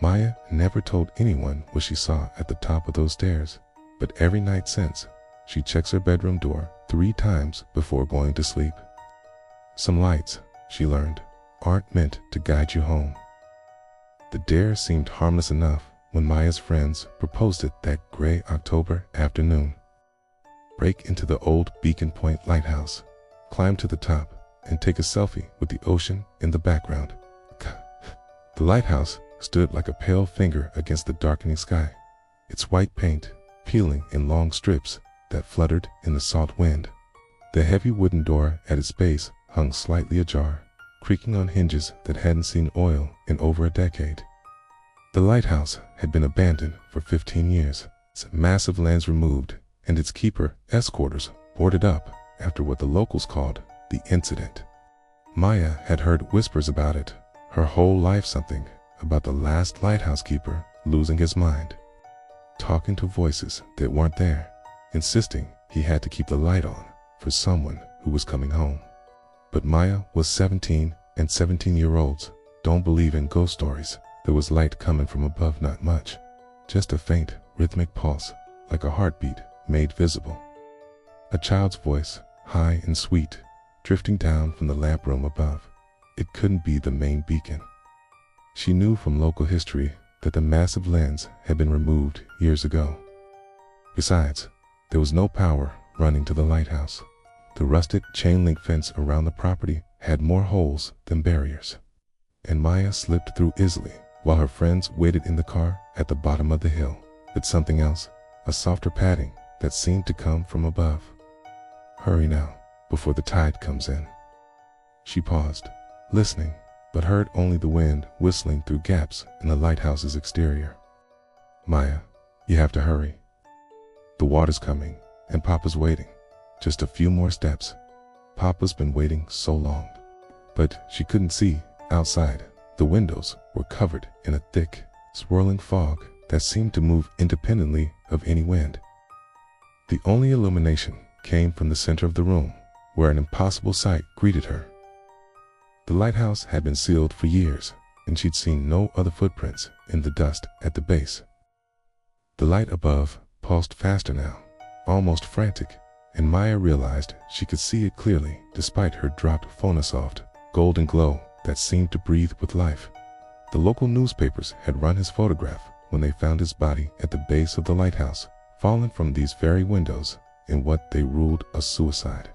Maya never told anyone what she saw at the top of those stairs, but every night since, she checks her bedroom door 3 times before going to sleep. Some lights, she learned, aren't meant to guide you home. The dare seemed harmless enough when Maya's friends proposed it that gray October afternoon. Break into the old Beacon Point Lighthouse, climb to the top, and take a selfie with the ocean in the background. The lighthouse stood like a pale finger against the darkening sky, its white paint peeling in long strips that fluttered in the salt wind. The heavy wooden door at its base hung slightly ajar, creaking on hinges that hadn't seen oil in over a decade. The lighthouse had been abandoned for 15 years, its massive lands removed, and its keeper, quarters, boarded up after what the locals called the incident. Maya had heard whispers about it, her whole life something about the last lighthouse keeper losing his mind, talking to voices that weren't there, insisting he had to keep the light on for someone who was coming home. But Maya was 17, and 17-year-olds don't believe in ghost stories. There was light coming from above, not much, just a faint, rhythmic pulse, like a heartbeat made visible. A child's voice, high and sweet, drifting down from the lamp room above. It couldn't be the main beacon. She knew from local history that the massive lens had been removed years ago. Besides, there was no power running to the lighthouse. The rusted chain-link fence around the property had more holes than barriers, and Maya slipped through easily while her friends waited in the car at the bottom of the hill. But something else, a softer padding that seemed to come from above. Hurry now, before the tide comes in. She paused, listening, but heard only the wind whistling through gaps in the lighthouse's exterior. Maya, you have to hurry. The water's coming, and Papa's waiting. Just a few more steps. Papa's been waiting so long. But she couldn't see outside. The windows were covered in a thick, swirling fog that seemed to move independently of any wind. The only illumination came from the center of the room, where an impossible sight greeted her. The lighthouse had been sealed for years, and she'd seen no other footprints in the dust at the base. The light above pulsed faster now, almost frantic, and Maya realized she could see it clearly despite her dropped phonosoft, golden glow that seemed to breathe with life. The local newspapers had run his photograph when they found his body at the base of the lighthouse, fallen from these very windows in what they ruled a suicide.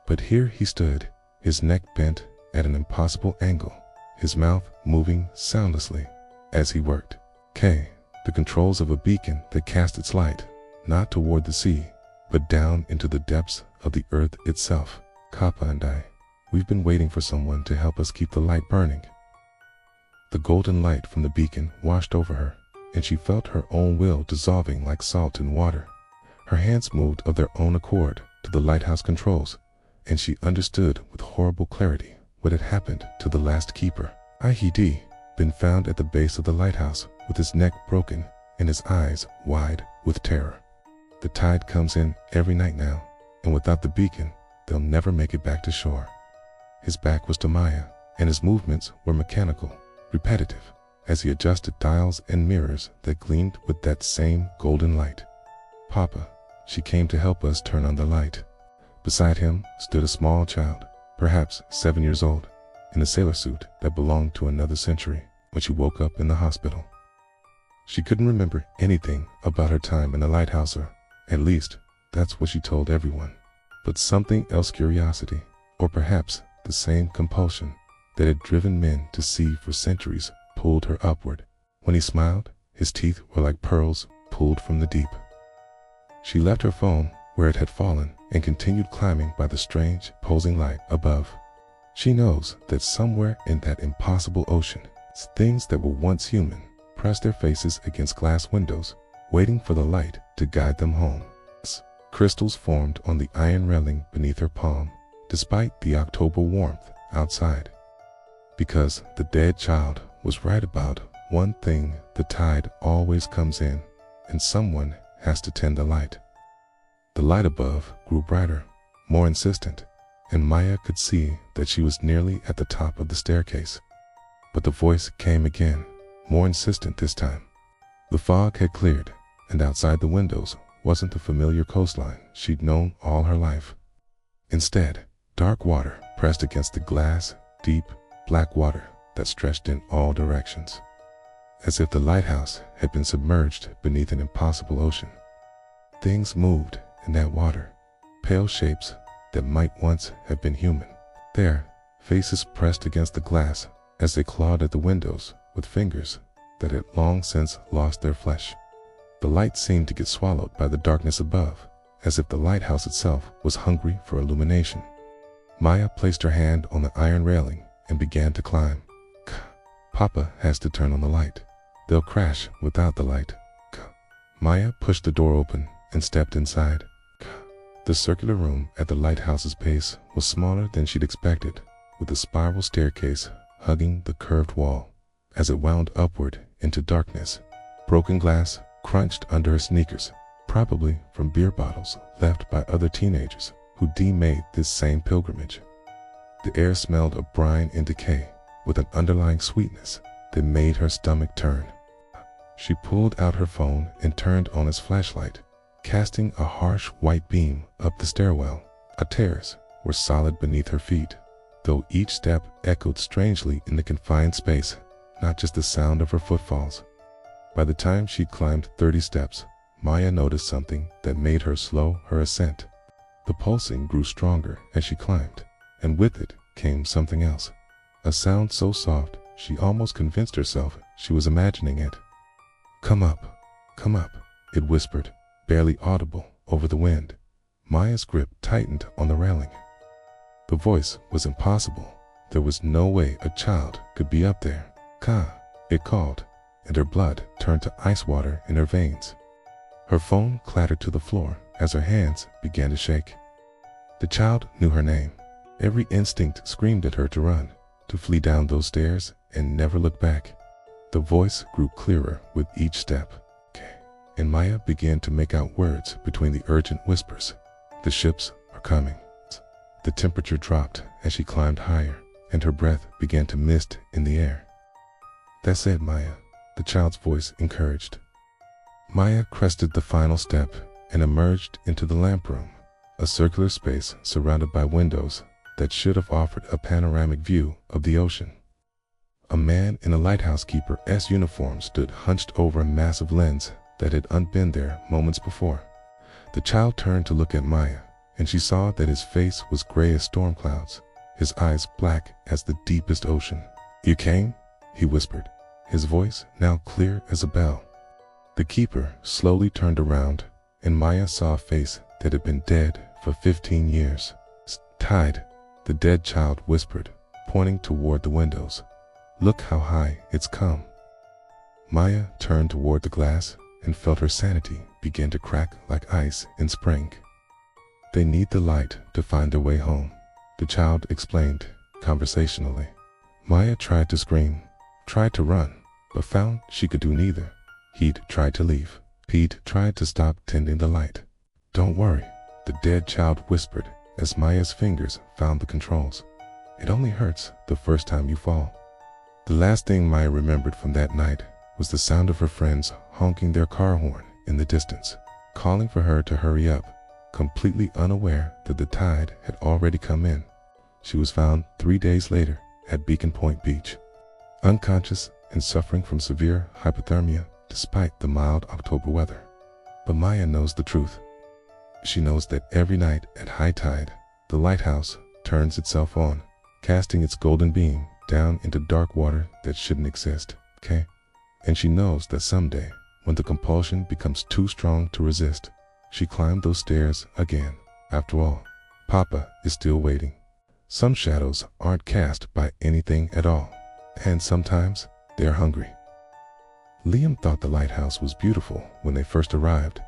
But here he stood, his neck bent at an impossible angle, his mouth moving soundlessly as he worked. The controls of a beacon that cast its light, not toward the sea, but down into the depths of the earth itself. Kappa and I, we've been waiting for someone to help us keep the light burning. The golden light from the beacon washed over her, and she felt her own will dissolving like salt in water. Her hands moved of their own accord to the lighthouse controls, and she understood with horrible clarity what had happened to the last keeper. Ihd, been found at the base of the lighthouse with his neck broken and his eyes wide with terror. The tide comes in every night now, and without the beacon, they'll never make it back to shore. His back was to Maya, and his movements were mechanical, repetitive, as he adjusted dials and mirrors that gleamed with that same golden light. Papa, she came to help us turn on the light. Beside him stood a small child, perhaps 7 years old, in a sailor suit that belonged to another century when she woke up in the hospital. She couldn't remember anything about her time in the lighthouse, or at least that's what she told everyone. But something else, curiosity, or perhaps the same compulsion that had driven men to sea for centuries, pulled her upward. When he smiled, his teeth were like pearls pulled from the deep. She left her phone where it had fallen and continued climbing by the strange, posing light above. She knows that somewhere in that impossible ocean, things that were once human pressed their faces against glass windows, waiting for the light to guide them home. Crystals formed on the iron railing beneath her palm, despite the October warmth outside. Because the dead child was right about one thing: the tide always comes in, and someone has to tend the light. The light above grew brighter, more insistent, and Maya could see that she was nearly at the top of the staircase. But the voice came again, more insistent this time. The fog had cleared, and outside the windows wasn't the familiar coastline she'd known all her life. Instead, dark water pressed against the glass, deep, black water that stretched in all directions, as if the lighthouse had been submerged beneath an impossible ocean. Things moved in that water, pale shapes that might once have been human. Their faces pressed against the glass as they clawed at the windows with fingers that had long since lost their flesh. The light seemed to get swallowed by the darkness above, as if the lighthouse itself was hungry for illumination. Maya placed her hand on the iron railing and began to climb. Papa has to turn on the light. They'll crash without the light. Maya pushed the door open and stepped inside. The circular room at the lighthouse's base was smaller than she'd expected, with a spiral staircase hugging the curved wall. As it wound upward into darkness, broken glass crunched under her sneakers, probably from beer bottles left by other teenagers who made this same pilgrimage. The air smelled of brine and decay, with an underlying sweetness that made her stomach turn. She pulled out her phone and turned on its flashlight, casting a harsh white beam up the stairwell. The stairs were solid beneath her feet, though each step echoed strangely in the confined space, not just the sound of her footfalls. By the time she'd climbed 30 steps, Maya noticed something that made her slow her ascent. The pulsing grew stronger as she climbed, and with it came something else. A sound so soft she almost convinced herself she was imagining it. Come up, it whispered, barely audible over the wind. Maya's grip tightened on the railing. The voice was impossible. There was no way a child could be up there. Ka, it called, and her blood turned to ice water in her veins. Her phone clattered to the floor as her hands began to shake. The child knew her name. Every instinct screamed at her to run, to flee down those stairs and never look back. The voice grew clearer with each step, and Maya began to make out words between the urgent whispers. The ships are coming. The temperature dropped as she climbed higher, and her breath began to mist in the air. That's it, Maya, the child's voice encouraged. Maya crested the final step and emerged into the lamp room, a circular space surrounded by windows that should have offered a panoramic view of the ocean. A man in a lighthouse keeper's uniform stood hunched over a massive lens that had unbent there moments before. The child turned to look at Maya, and she saw that his face was gray as storm clouds, his eyes black as the deepest ocean. You came? He whispered, his voice now clear as a bell. The keeper slowly turned around, and Maya saw a face that had been dead for 15 years. Tide, the dead child whispered, pointing toward the windows. Look how high it's come. Maya turned toward the glass and felt her sanity begin to crack like ice in spring. They need the light to find their way home, the child explained conversationally. Maya tried to scream, tried to run, but found she could do neither. He'd tried to leave. Pete tried to stop tending the light. Don't worry, the dead child whispered as Maya's fingers found the controls. It only hurts the first time you fall. The last thing Maya remembered from that night was the sound of her friends honking their car horn in the distance, calling for her to hurry up, completely unaware that the tide had already come in. She was found 3 days later at Beacon Point Beach, unconscious and suffering from severe hypothermia despite the mild October weather. But Maya knows the truth. She knows that every night at high tide, the lighthouse turns itself on, casting its golden beam down into dark water that shouldn't exist, And she knows that someday, when the compulsion becomes too strong to resist, she climbed those stairs again. After all, Papa is still waiting. Some shadows aren't cast by anything at all, and sometimes they're hungry. Liam thought the lighthouse was beautiful when they first arrived.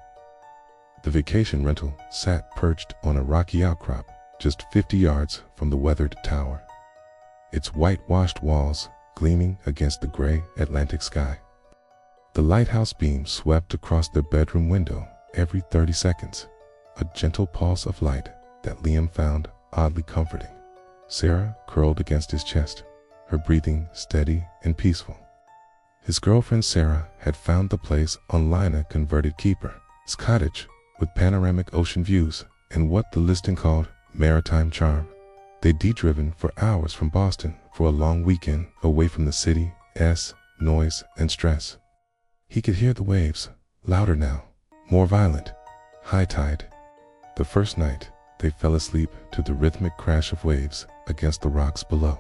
The vacation rental sat perched on a rocky outcrop just 50 yards from the weathered tower, its whitewashed walls gleaming against the gray Atlantic sky. The lighthouse beam swept across their bedroom window every 30 seconds, a gentle pulse of light that Liam found oddly comforting. Sarah curled against his chest, her breathing steady and peaceful. His girlfriend Sarah had found the place online, a converted keeper's cottage with panoramic ocean views and what the listing called maritime charm. They'd driven for hours from Boston for a long weekend away from the city's noise and stress. He could hear the waves, louder now, more violent, high tide. The first night, they fell asleep to the rhythmic crash of waves against the rocks below.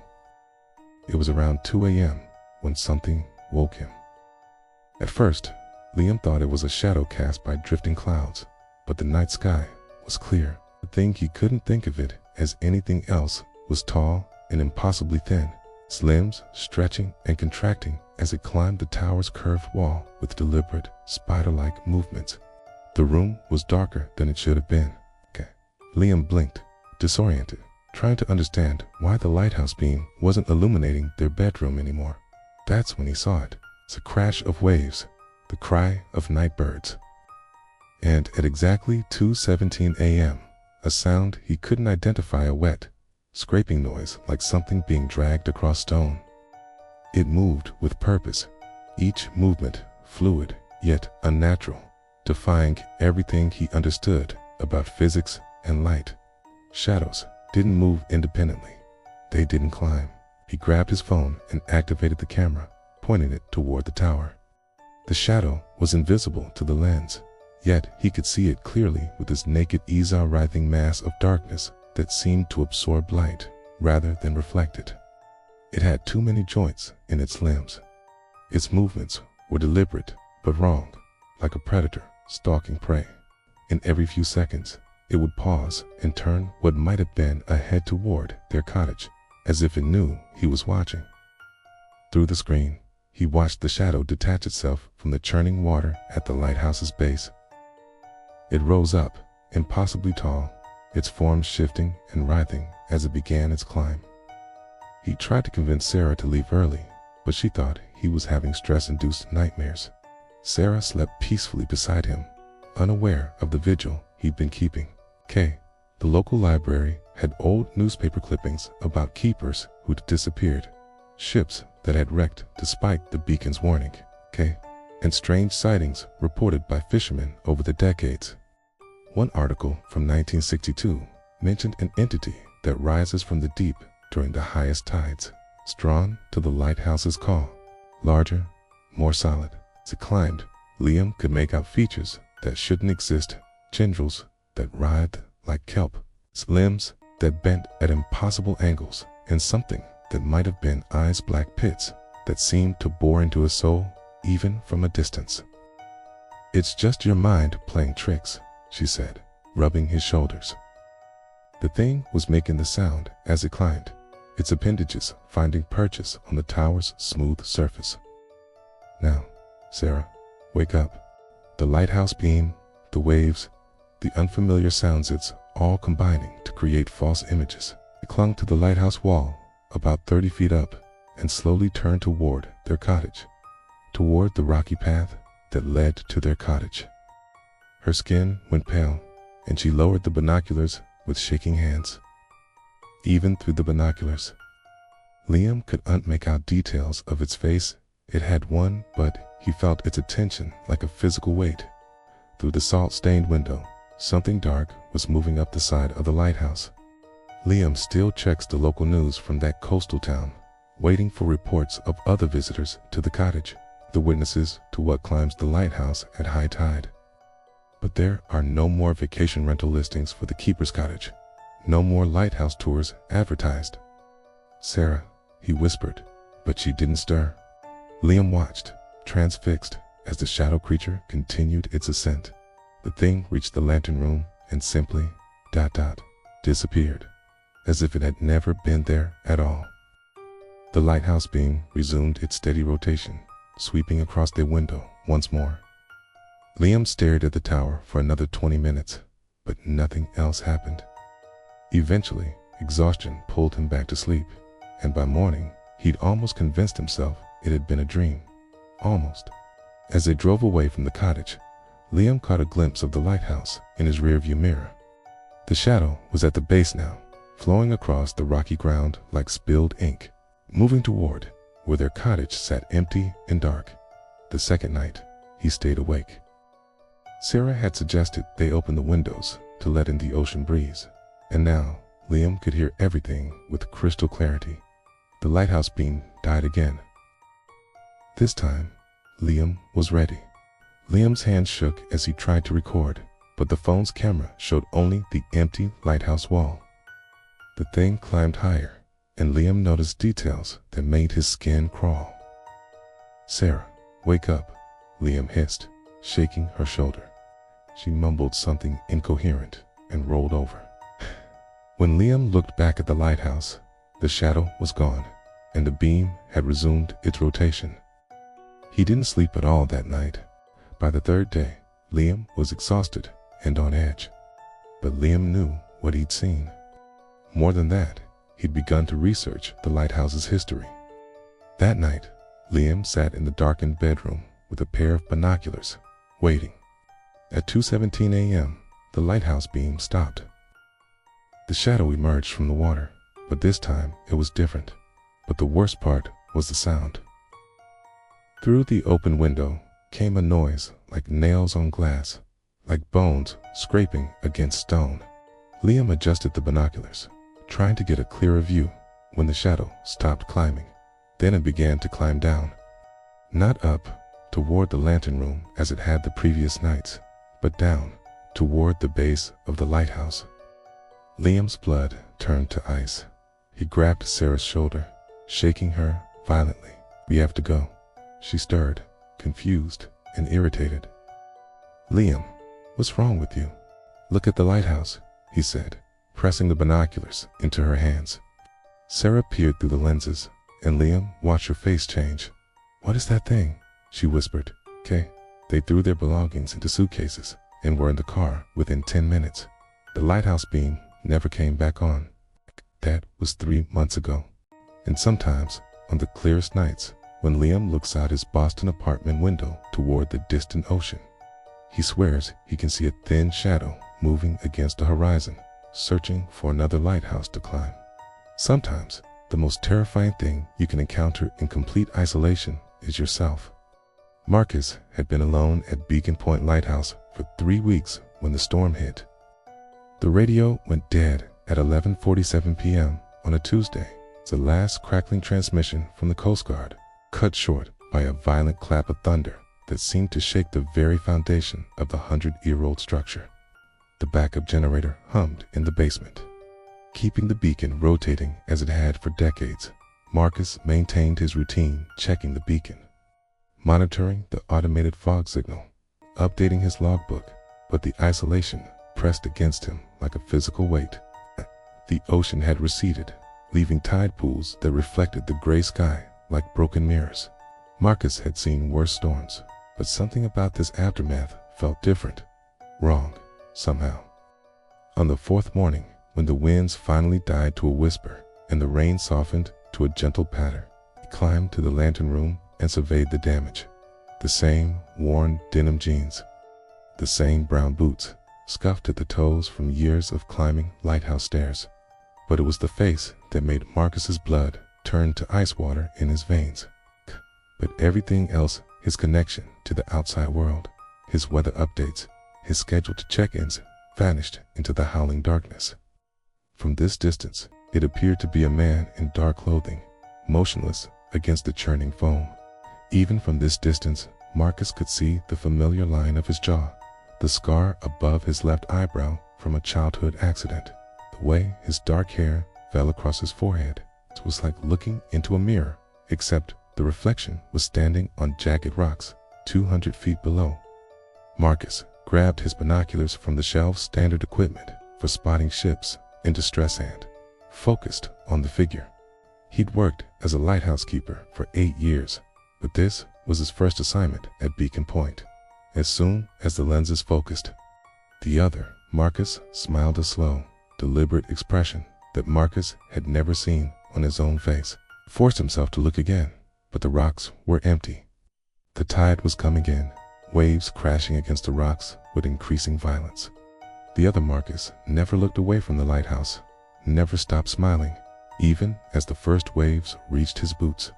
It was around 2 a.m. when something woke him. At first, Liam thought it was a shadow cast by drifting clouds, but the night sky was clear. The thing he couldn't think of it as anything else was tall and impossibly thin, its limbs stretching and contracting as it climbed the tower's curved wall with deliberate, spider-like movements. The room was darker than it should have been. Liam blinked, disoriented, trying to understand why the lighthouse beam wasn't illuminating their bedroom anymore. That's when he saw it. It's a crash of waves, the cry of night birds. And at exactly 2:17 a.m., a sound he couldn't identify, a wet, scraping noise like something being dragged across stone. It moved with purpose, each movement fluid yet unnatural, defying everything he understood about physics and light. Shadows didn't move independently. They didn't climb. He grabbed his phone and activated the camera, pointing it toward the tower. The shadow was invisible to the lens, yet he could see it clearly with his naked eyes, a writhing mass of darkness that seemed to absorb light rather than reflect it. It had too many joints in its limbs. Its movements were deliberate but wrong, like a predator stalking prey. And every few seconds, it would pause and turn what might have been a head toward their cottage, as if it knew he was watching. Through the screen, he watched the shadow detach itself from the churning water at the lighthouse's base. It rose up, impossibly tall, its form shifting and writhing as it began its climb. He tried to convince Sarah to leave early, but she thought he was having stress-induced nightmares. Sarah slept peacefully beside him, unaware of the vigil he'd been keeping. The local library had old newspaper clippings about keepers who'd disappeared, ships that had wrecked despite the beacon's warning, and strange sightings reported by fishermen over the decades. One article from 1962 mentioned an entity that rises from the deep during the highest tides, drawn to the lighthouse's call. Larger, more solid. As it climbed, Liam could make out features that shouldn't exist, tendrils that writhed like kelp, limbs that bent at impossible angles, and something that might have been eyes, black pits that seemed to bore into his soul even from a distance. "It's just your mind playing tricks," she said, rubbing his shoulders. The thing was making the sound as it climbed, its appendages finding purchase on the tower's smooth surface. "Now, Sarah, wake up." The lighthouse beam, the waves, the unfamiliar sounds, it's all combining to create false images. It clung to the lighthouse wall about 30 feet up and slowly turned toward their cottage, toward the rocky path that led to their cottage. Her skin went pale, and she lowered the binoculars with shaking hands. Even through the binoculars, Liam could not make out details of its face. It had one, but he felt its attention like a physical weight. Through the salt-stained window, something dark was moving up the side of the lighthouse. Liam still checks the local news from that coastal town, waiting for reports of other visitors to the cottage, the witnesses to what climbs the lighthouse at high tide. But there are no more vacation rental listings for the keeper's cottage, no more lighthouse tours advertised. "Sarah," he whispered, but she didn't stir. Liam watched, transfixed, as the shadow creature continued its ascent. The thing reached the lantern room and simply, disappeared, as if it had never been there at all. The lighthouse beam resumed its steady rotation, sweeping across their window once more. Liam stared at the tower for another 20 minutes, but nothing else happened. Eventually, exhaustion pulled him back to sleep, and by morning, he'd almost convinced himself it had been a dream. Almost. As they drove away from the cottage, Liam caught a glimpse of the lighthouse in his rearview mirror. The shadow was at the base now, flowing across the rocky ground like spilled ink, moving toward where their cottage sat empty and dark. The second night, he stayed awake. Sarah had suggested they open the windows to let in the ocean breeze, and now Liam could hear everything with crystal clarity. The lighthouse beam died again. This time, Liam was ready. Liam's hand shook as he tried to record, but the phone's camera showed only the empty lighthouse wall. The thing climbed higher, and Liam noticed details that made his skin crawl. "Sarah, wake up," Liam hissed, shaking her shoulder. She mumbled something incoherent and rolled over. When Liam looked back at the lighthouse, the shadow was gone, and the beam had resumed its rotation. He didn't sleep at all that night. By the third day, Liam was exhausted and on edge. But Liam knew what he'd seen. More than that, he'd begun to research the lighthouse's history. That night, Liam sat in the darkened bedroom with a pair of binoculars, waiting. At 2:17 a.m., the lighthouse beam stopped. The shadow emerged from the water, but this time it was different. But the worst part was the sound. Through the open window came a noise like nails on glass, like bones scraping against stone. Liam adjusted the binoculars, trying to get a clearer view, when the shadow stopped climbing. Then it began to climb down. Not up toward the lantern room as it had the previous nights, but down toward the base of the lighthouse. Liam's blood turned to ice. He grabbed Sarah's shoulder, shaking her violently. "We have to go." She stirred, confused and irritated. "Liam, what's wrong with you?" "Look at the lighthouse," he said, pressing the binoculars into her hands. Sarah peered through the lenses, and Liam watched her face change. "What is that thing?" she whispered. "Okay." They threw their belongings into suitcases and were in the car within 10 minutes. The lighthouse beam never came back on. That was 3 months ago. And sometimes, on the clearest nights, when Liam looks out his Boston apartment window toward the distant ocean, he swears he can see a thin shadow moving against the horizon, searching for another lighthouse to climb. Sometimes, the most terrifying thing you can encounter in complete isolation is yourself. Marcus had been alone at Beacon Point Lighthouse for 3 weeks when the storm hit. The radio went dead at 11:47 p.m. on a Tuesday. The last crackling transmission from the Coast Guard, cut short by a violent clap of thunder that seemed to shake the very foundation of the 100-year-old structure. The backup generator hummed in the basement, keeping the beacon rotating as it had for decades. Marcus maintained his routine, checking the beacon, monitoring the automated fog signal, updating his logbook, but the isolation pressed against him like a physical weight. The ocean had receded, leaving tide pools that reflected the gray sky like broken mirrors. Marcus had seen worse storms, but something about this aftermath felt different, wrong, somehow. On the fourth morning, when the winds finally died to a whisper and the rain softened to a gentle patter, he climbed to the lantern room and surveyed the damage. The same worn denim jeans, the same brown boots, scuffed at the toes from years of climbing lighthouse stairs. But it was the face that made Marcus's blood turn to ice water in his veins. But everything else, his connection to the outside world, his weather updates, his scheduled check-ins, vanished into the howling darkness. From this distance, it appeared to be a man in dark clothing, motionless against the churning foam. Even from this distance, Marcus could see the familiar line of his jaw, the scar above his left eyebrow from a childhood accident. The way his dark hair fell across his forehead, it was like looking into a mirror, except the reflection was standing on jagged rocks 200 feet below. Marcus grabbed his binoculars from the shelf's standard equipment for spotting ships in distress and focused on the figure. He'd worked as a lighthouse keeper for 8 years, but this was his first assignment at Beacon Point. As soon as the lenses focused, the other, Marcus, smiled a slow, deliberate expression that Marcus had never seen on his own face. Forced himself to look again, but the rocks were empty. The tide was coming in, waves crashing against the rocks with increasing violence. The other Marcus never looked away from the lighthouse, never stopped smiling, even as the first waves reached his boots.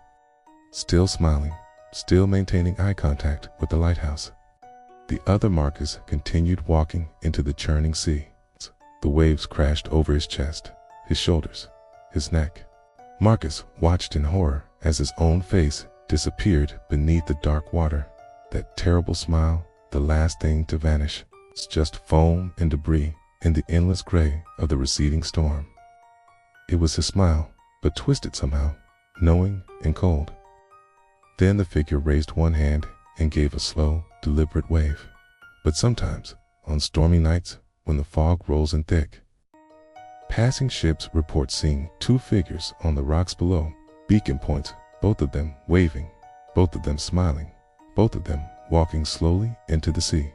still smiling, still maintaining eye contact with the lighthouse. The other Marcus continued walking into the churning sea. The waves crashed over his chest, his shoulders, his neck. Marcus watched in horror as his own face disappeared beneath the dark water. That terrible smile, the last thing to vanish, was just foam and debris in the endless gray of the receding storm. It was his smile, but twisted somehow, knowing and cold. Then the figure raised one hand and gave a slow, deliberate wave. But sometimes, on stormy nights, when the fog rolls in thick, passing ships report seeing two figures on the rocks below, beacon points, both of them waving, both of them smiling, both of them walking slowly into the sea.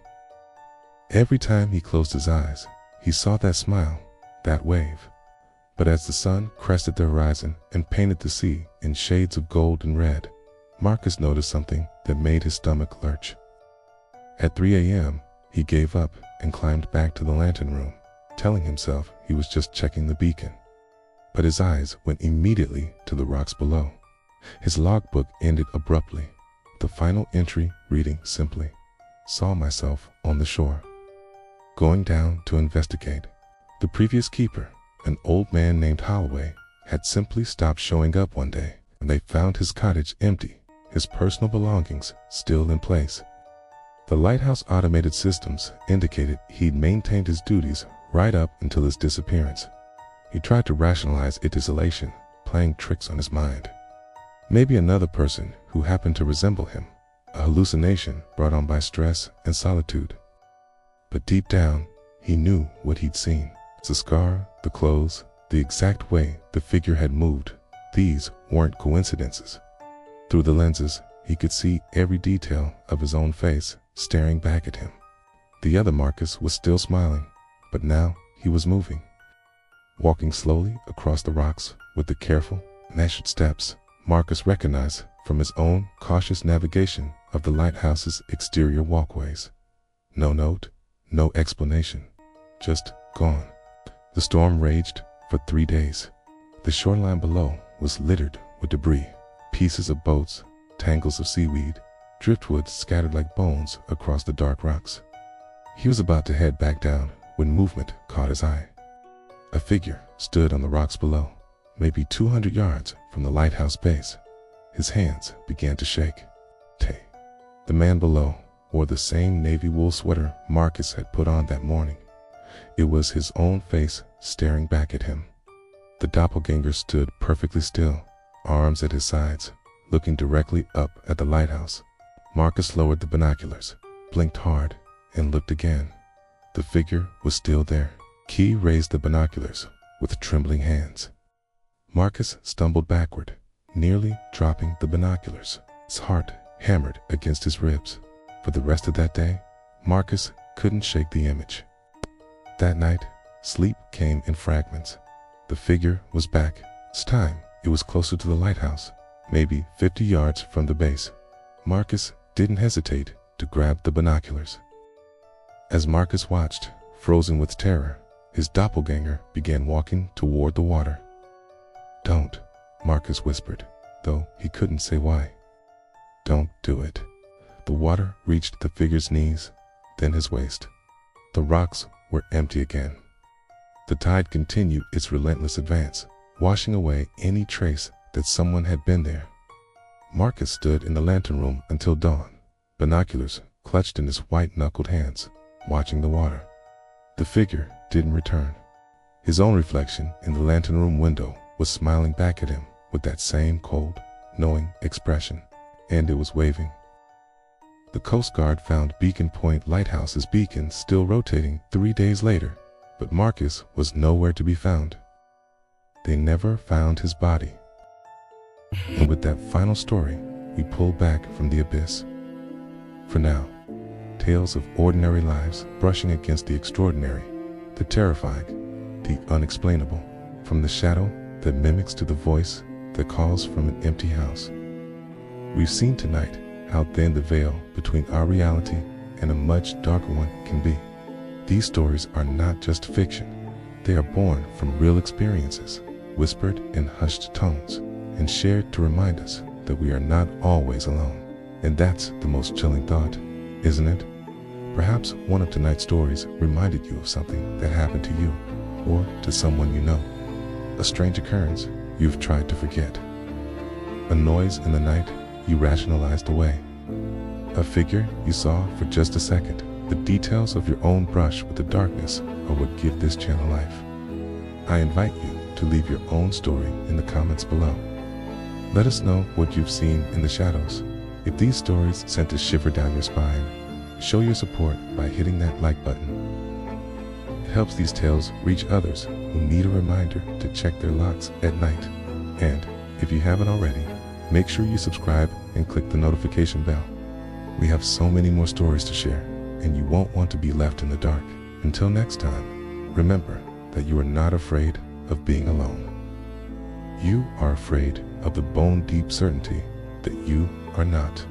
Every time he closed his eyes, he saw that smile, that wave. But as the sun crested the horizon and painted the sea in shades of gold and red, Marcus noticed something that made his stomach lurch. At 3 a.m., he gave up and climbed back to the lantern room, telling himself he was just checking the beacon. But his eyes went immediately to the rocks below. His logbook ended abruptly, the final entry reading simply, "Saw myself on the shore." Going down to investigate, the previous keeper, an old man named Holloway, had simply stopped showing up one day, and they found his cottage empty, his personal belongings still in place. The lighthouse automated systems indicated he'd maintained his duties right up until his disappearance. He tried to rationalize its isolation, playing tricks on his mind. Maybe another person who happened to resemble him, a hallucination brought on by stress and solitude. But deep down, he knew what he'd seen. The scar, the clothes, the exact way the figure had moved. These weren't coincidences. Through the lenses, he could see every detail of his own face staring back at him. The other Marcus was still smiling, but now he was moving. Walking slowly across the rocks with the careful, measured steps Marcus recognized from his own cautious navigation of the lighthouse's exterior walkways. No note, no explanation, just gone. The storm raged for 3 days. The shoreline below was littered with debris, pieces of boats, tangles of seaweed, driftwood scattered like bones across the dark rocks. He was about to head back down when movement caught his eye. A figure stood on the rocks below, maybe 200 yards from the lighthouse base. His hands began to shake. The man below wore the same navy wool sweater Marcus had put on that morning. It was his own face staring back at him. The doppelganger stood perfectly still, arms at his sides, looking directly up at the lighthouse. Marcus lowered the binoculars, blinked hard, and looked again. The figure was still there. Key raised the binoculars with trembling hands. Marcus stumbled backward, nearly dropping the binoculars. His heart hammered against his ribs. For the rest of that day, Marcus couldn't shake the image. That night, sleep came in fragments. The figure was back. This time, it was closer to the lighthouse, maybe 50 yards from the base. Marcus didn't hesitate to grab the binoculars. As Marcus watched, frozen with terror, his doppelganger began walking toward the water. "Don't," Marcus whispered, though he couldn't say why. "Don't do it." The water reached the figure's knees, then his waist. The rocks were empty again. The tide continued its relentless advance, washing away any trace that someone had been there. Marcus stood in the lantern room until dawn, binoculars clutched in his white-knuckled hands, watching the water. The figure didn't return. His own reflection in the lantern room window was smiling back at him with that same cold, knowing expression, and it was waving. The Coast Guard found Beacon Point Lighthouse's beacon still rotating 3 days later, but Marcus was nowhere to be found. They never found his body. And with that final story, we pull back from the abyss. For now, tales of ordinary lives brushing against the extraordinary, the terrifying, the unexplainable, from the shadow that mimics to the voice that calls from an empty house. We've seen tonight how thin the veil between our reality and a much darker one can be. These stories are not just fiction. They are born from real experiences, whispered in hushed tones, and shared to remind us that we are not always alone. And that's the most chilling thought, isn't it? Perhaps one of tonight's stories reminded you of something that happened to you or to someone you know. A strange occurrence you've tried to forget. A noise in the night you rationalized away. A figure you saw for just a second. The details of your own brush with the darkness are what give this channel life. I invite you to leave your own story in the comments below. Let us know what you've seen in the shadows. If these stories sent a shiver down your spine, show your support by hitting that like button. It helps these tales reach others who need a reminder to check their locks at night. And if you haven't already, make sure you subscribe and click the notification bell. We have so many more stories to share, and you won't want to be left in the dark. Until next time, remember that you are not afraid of being alone. You are afraid of the bone-deep certainty that you are not.